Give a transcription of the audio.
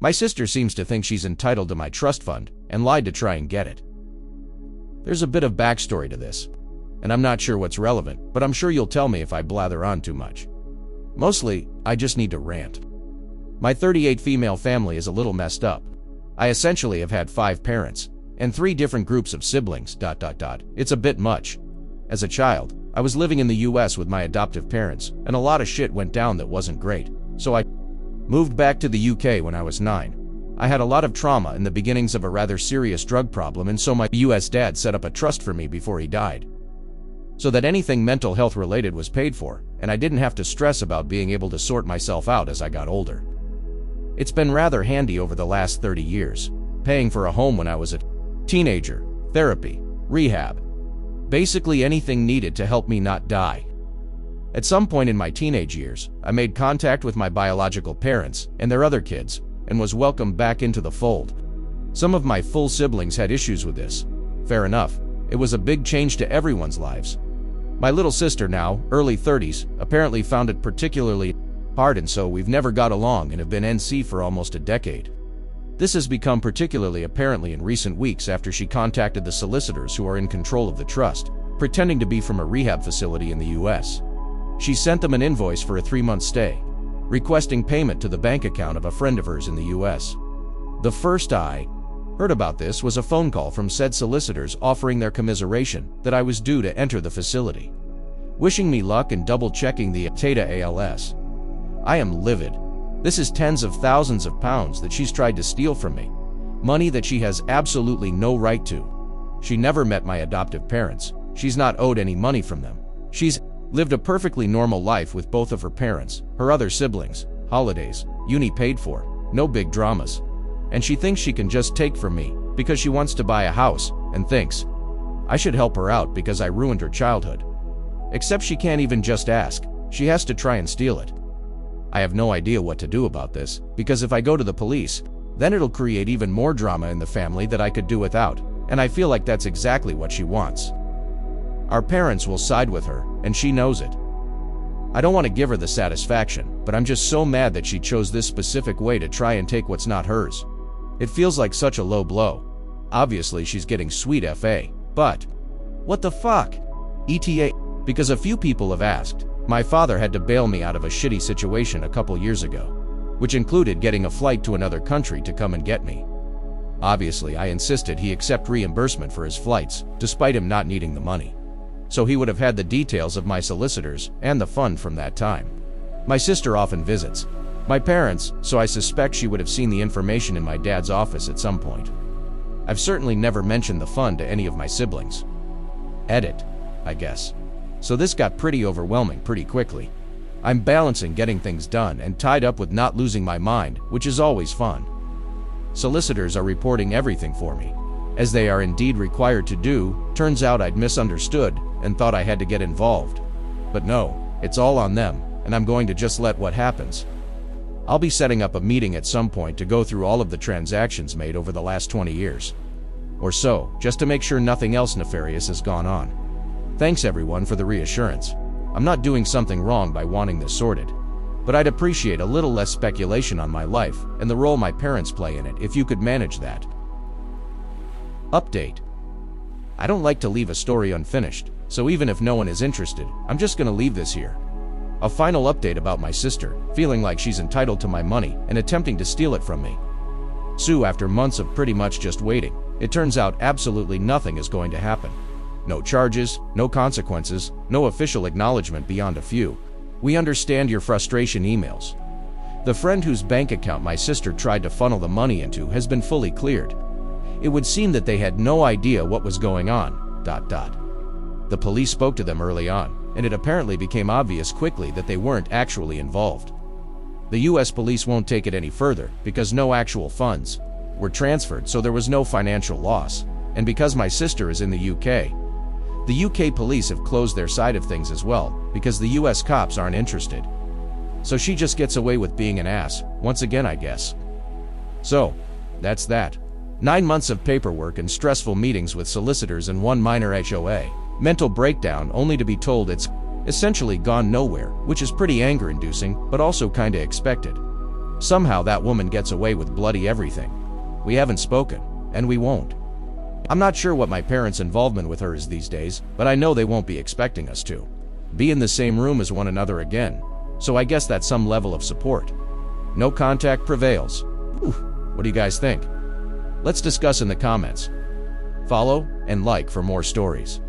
My sister seems to think she's entitled to my trust fund and lied to try and get it. There's a bit of backstory to this, and I'm not sure what's relevant, but I'm sure you'll tell me if I blather on too much. Mostly, I just need to rant. My 38 female family is a little messed up. I essentially have had 5 parents and 3 different groups of siblings. It's a bit much. As a child, I was living in the US with my adoptive parents, and a lot of shit went down that wasn't great, so I moved back to the UK when I was 9. I had a lot of trauma and the beginnings of a rather serious drug problem, and so my US dad set up a trust for me before he died, so that anything mental health related was paid for, and I didn't have to stress about being able to sort myself out as I got older. It's been rather handy over the last 30 years, paying for a home when I was a teenager, therapy, rehab, basically anything needed to help me not die. At some point in my teenage years, I made contact with my biological parents and their other kids, and was welcomed back into the fold. Some of my full siblings had issues with this. Fair enough, it was a big change to everyone's lives. My little sister, now early 30s, apparently found it particularly hard, and so we've never got along and have been NC for almost a decade. This has become particularly apparently in recent weeks after she contacted the solicitors who are in control of the trust, pretending to be from a rehab facility in the US. She sent them an invoice for a 3-month stay, requesting payment to the bank account of a friend of hers in the US. The first I heard about this was a phone call from said solicitors offering their commiseration that I was due to enter the facility, wishing me luck and double-checking the Tata ALS. I am livid. This is tens of thousands of pounds that she's tried to steal from me, money that she has absolutely no right to. She never met my adoptive parents. She's not owed any money from them. She's lived a perfectly normal life with both of her parents, her other siblings, holidays, uni paid for, no big dramas. And she thinks she can just take from me because she wants to buy a house and thinks I should help her out because I ruined her childhood. Except she can't even just ask. She has to try and steal it. I have no idea what to do about this, because if I go to the police, then it'll create even more drama in the family that I could do without, and I feel like that's exactly what she wants. Our parents will side with her, and she knows it. I don't want to give her the satisfaction, but I'm just so mad that she chose this specific way to try and take what's not hers. It feels like such a low blow. Obviously she's getting sweet FA, but what the fuck? ETA? Because a few people have asked. My father had to bail me out of a shitty situation a couple years ago, which included getting a flight to another country to come and get me. Obviously, I insisted he accept reimbursement for his flights, despite him not needing the money. So he would have had the details of my solicitors and the fund from that time. My sister often visits my parents, so I suspect she would have seen the information in my dad's office at some point. I've certainly never mentioned the fund to any of my siblings. Edit, I guess. So this got pretty overwhelming pretty quickly. I'm balancing getting things done and tied up with not losing my mind, which is always fun. Solicitors are reporting everything for me, as they are indeed required to do. Turns out I'd misunderstood and thought I had to get involved. But no, it's all on them, and I'm going to just let what happens. I'll be setting up a meeting at some point to go through all of the transactions made over the last 20 years or so, just to make sure nothing else nefarious has gone on. Thanks everyone for the reassurance. I'm not doing something wrong by wanting this sorted, but I'd appreciate a little less speculation on my life and the role my parents play in it if you could manage that. Update. I don't like to leave a story unfinished, so even if no one is interested, I'm just gonna leave this here. A final update about my sister, feeling like she's entitled to my money and attempting to steal it from me. So after months of pretty much just waiting, it turns out absolutely nothing is going to happen. No charges, no consequences, no official acknowledgement beyond a few "We understand your frustration" emails. The friend whose bank account my sister tried to funnel the money into has been fully cleared. It would seem that they had no idea what was going on. The police spoke to them early on, and it apparently became obvious quickly that they weren't actually involved. The US police won't take it any further because no actual funds were transferred, so there was no financial loss. And because my sister is in the UK police have closed their side of things as well, because the US cops aren't interested. So she just gets away with being an ass, once again I guess. So, that's that. 9 months of paperwork and stressful meetings with solicitors and one minor HOA. Mental breakdown only to be told it's essentially gone nowhere, which is pretty anger-inducing, but also kinda expected. Somehow that woman gets away with bloody everything. We haven't spoken, and we won't. I'm not sure what my parents' involvement with her is these days, but I know they won't be expecting us to be in the same room as one another again, so I guess that's some level of support. No contact prevails. What do you guys think? Let's discuss in the comments. Follow and like for more stories.